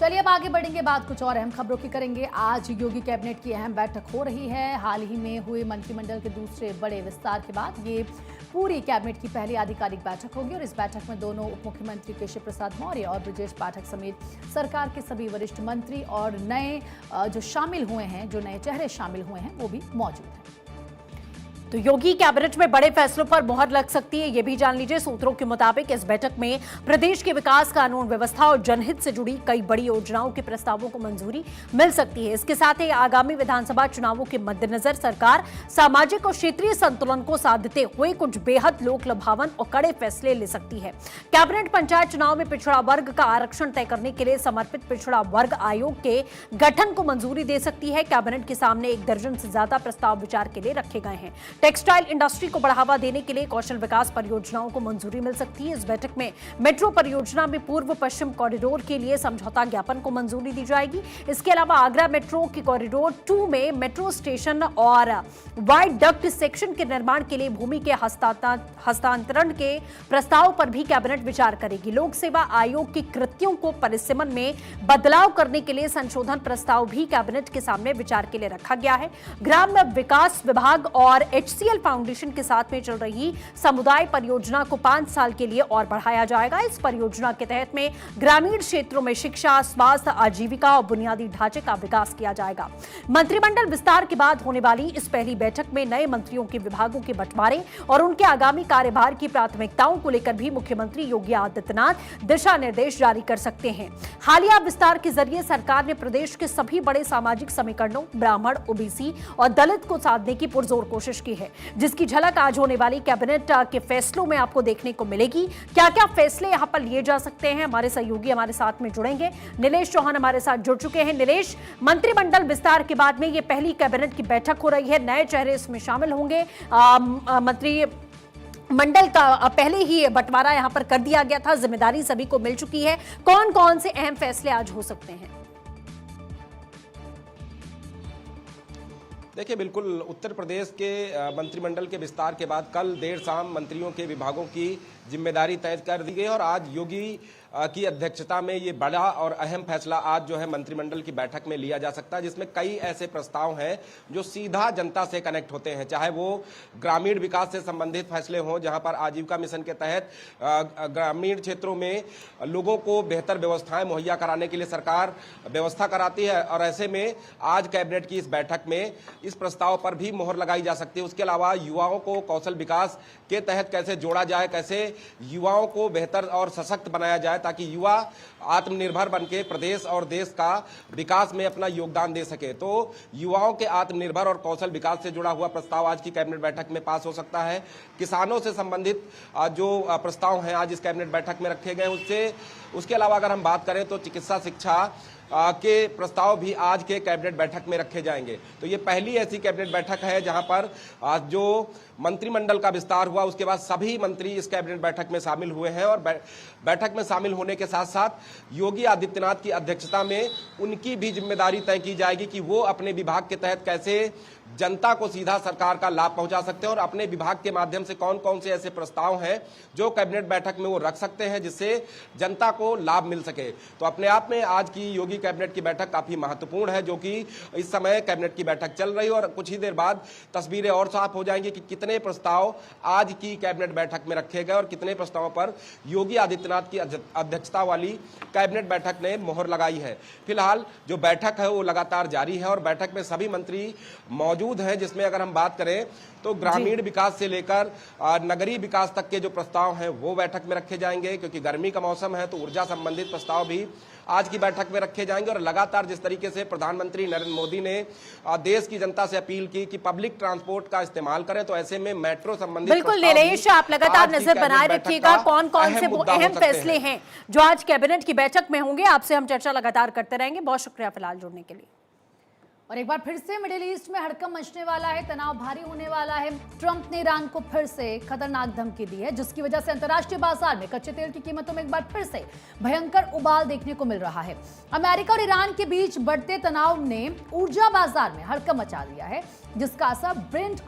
चलिए अब आगे बढ़ेंगे, बात कुछ और अहम खबरों की करेंगे। आज योगी कैबिनेट की अहम बैठक हो रही है। हाल ही में हुए मंत्रिमंडल के दूसरे बड़े विस्तार के बाद ये पूरी कैबिनेट की पहली आधिकारिक बैठक होगी और इस बैठक में दोनों उप मुख्यमंत्री केशव प्रसाद मौर्य और ब्रजेश पाठक समेत सरकार के सभी वरिष्ठ मंत्री और नए जो शामिल हुए हैं, जो नए चेहरे शामिल हुए हैं, वो भी मौजूद हैं। तो योगी कैबिनेट में बड़े फैसलों पर मोहर लग सकती है, ये भी जान लीजिए। सूत्रों के मुताबिक इस बैठक में प्रदेश के विकास, कानून व्यवस्था और जनहित से जुड़ी कई बड़ी योजनाओं के प्रस्तावों को मंजूरी मिल सकती है। इसके साथ ही आगामी विधानसभा चुनावों के मद्देनजर सरकार सामाजिक और क्षेत्रीय संतुलन को साधते हुए कुछ बेहद लोक लुभावन और कड़े फैसले ले सकती है। कैबिनेट पंचायत चुनाव में पिछड़ा वर्ग का आरक्षण तय करने के लिए समर्पित पिछड़ा वर्ग आयोग के गठन को मंजूरी दे सकती है। कैबिनेट के सामने 1 दर्जन से ज्यादा प्रस्ताव विचार के लिए रखे गए हैं। टेक्सटाइल इंडस्ट्री को बढ़ावा देने के लिए कौशल विकास परियोजनाओं को मंजूरी मिल सकती है। इस बैठक में मेट्रो परियोजना में पूर्व पश्चिम कॉरिडोर के लिए समझौता ज्ञापन को मंजूरी दी जाएगी। इसके अलावा आगरा मेट्रो की कॉरिडोर 2 में मेट्रो स्टेशन और वायडक्ट सेक्शन के निर्माण के लिए भूमि के हस्तांतरण के प्रस्ताव पर भी कैबिनेट विचार करेगी। लोक सेवा आयोग की कृतियों को परिसीमन में बदलाव करने के लिए संशोधन प्रस्ताव भी कैबिनेट के सामने विचार के लिए रखा गया है। ग्राम विकास विभाग और HCL फाउंडेशन के साथ में चल रही समुदाय परियोजना को 5 साल के लिए और बढ़ाया जाएगा। इस परियोजना के तहत में ग्रामीण क्षेत्रों में शिक्षा, स्वास्थ्य, आजीविका और बुनियादी ढांचे का विकास किया जाएगा। मंत्रिमंडल विस्तार के बाद होने वाली इस पहली बैठक में नए मंत्रियों के विभागों के बंटवारे और उनके आगामी कार्यभार की प्राथमिकताओं को लेकर भी मुख्यमंत्री योगी आदित्यनाथ दिशा निर्देश जारी कर सकते हैं। हालिया विस्तार के जरिए सरकार ने प्रदेश के सभी बड़े सामाजिक समीकरणों, ब्राह्मण, ओबीसी और दलित को साधने की पुरजोर कोशिश की है, जिसकी झलक आज होने वाली कैबिनेट के फैसलों में आपको देखने को मिलेगी। क्या क्या फैसले यहां पर लिए जा सकते हैं, हमारे सहयोगी हमारे साथ में जुड़ेंगे। नीलेश चौहान हमारे साथ जुड़ चुके हैं। नीलेश, मंत्रिमंडल विस्तार के बाद में ये पहली कैबिनेट की बैठक हो रही है, नए चेहरे इसमें शामिल होंगे। मंत्री मंडल का पहले ही बंटवारा यहां पर कर दिया गया था, जिम्मेदारी सभी को मिल चुकी है। कौन कौन से अहम फैसले आज हो सकते हैं? देखिए, बिल्कुल उत्तर प्रदेश के मंत्रिमंडल के विस्तार के बाद कल देर शाम मंत्रियों के विभागों की जिम्मेदारी तय कर दी गई और आज योगी की अध्यक्षता में ये बड़ा और अहम फैसला आज जो है मंत्रिमंडल की बैठक में लिया जा सकता है, जिसमें कई ऐसे प्रस्ताव हैं जो सीधा जनता से कनेक्ट होते हैं। चाहे वो ग्रामीण विकास से संबंधित फैसले हों, जहां पर आजीविका मिशन के तहत ग्रामीण क्षेत्रों में लोगों को बेहतर व्यवस्थाएं मुहैया कराने के लिए सरकार व्यवस्था कराती है और ऐसे में आज कैबिनेट की इस बैठक में इस प्रस्ताव पर भी मोहर लगाई जा सकती है। उसके अलावा युवाओं को कौशल विकास के तहत कैसे जोड़ा जाए, कैसे युवाओं को बेहतर और सशक्त बनाया जाए ताकि युवा आत्मनिर्भर बनके प्रदेश और देश का विकास में अपना योगदान दे सके। तो युवाओं के आत्मनिर्भर और कौशल विकास से जुड़ा हुआ प्रस्ताव आज की कैबिनेट बैठक में पास हो सकता है। किसानों से संबंधित जो प्रस्ताव हैं आज इस कैबिनेट बैठक में रखे गए, उसके अलावा अगर हम बात करें तो चिकित्सा शिक्षा के प्रस्ताव भी आज के कैबिनेट बैठक में रखे जाएंगे। तो ये पहली ऐसी कैबिनेट बैठक है जहां पर आज जो मंत्रिमंडल का विस्तार हुआ उसके बाद सभी मंत्री इस कैबिनेट बैठक में शामिल हुए हैं और बैठक में शामिल होने के साथ साथ योगी आदित्यनाथ की अध्यक्षता में उनकी भी जिम्मेदारी तय की जाएगी कि वो अपने विभाग के तहत कैसे जनता को सीधा सरकार का लाभ पहुंचा सकते हैं और अपने विभाग के माध्यम से कौन कौन से ऐसे प्रस्ताव हैं जो कैबिनेट बैठक में वो रख सकते हैं जिससे जनता को लाभ मिल सके। तो अपने आप में आज की योगी कैबिनेट की बैठक काफी महत्वपूर्ण है, जो कि इस समय कैबिनेट की बैठक चल रही है और कुछ ही देर बाद तस्वीरें और साफ हो जाएंगी कि कितने प्रस्ताव आज की कैबिनेट बैठक में रखे गए और कितने प्रस्तावों पर योगी आदित्यनाथ की अध्यक्षता वाली कैबिनेट बैठक ने मोहर लगाई है। फिलहाल जो बैठक है वो लगातार जारी है और बैठक में सभी मंत्री मौजूद हैं, जिसमें अगर हम बात करें तो ग्रामीण विकास से लेकर नगरीय विकास तक के जो प्रस्ताव हैं वो बैठक में रखे जाएंगे, क्योंकि गर्मी का मौसम है तो ऊर्जा संबंधित प्रस्ताव भी आज की बैठक में रखे जाएंगे। और लगातार जिस तरीके से प्रधानमंत्री नरेंद्र मोदी ने देश की जनता से अपील की कि पब्लिक ट्रांसपोर्ट का इस्तेमाल करें, तो ऐसे में मेट्रो संबंधित बिल्कुल नीलेश, आप लगातार नजर बनाए रखिएगा कौन कौन से वो अहम फैसले हैं जो आज कैबिनेट की बैठक में होंगे। आपसे हम चर्चा लगातार करते रहेंगे। बहुत शुक्रिया फिलहाल जुड़ने के लिए। और एक बार फिर से मिडिल ईस्ट में हड़कंप मचने वाला है, तनाव भारी होने वाला है। ट्रंप ने ईरान को फिर से खतरनाक धमकी दी है, जिसकी वजह से अंतर्राष्ट्रीय बाजार में कच्चे तेल की कीमतों में एक बार फिर से भयंकर उबाल देखने को मिल रहा है। अमेरिका और ईरान के बीच बढ़ते तनाव ने ऊर्जा बाजार में हड़कंप मचा दिया है, जिसका असर ब्रेंट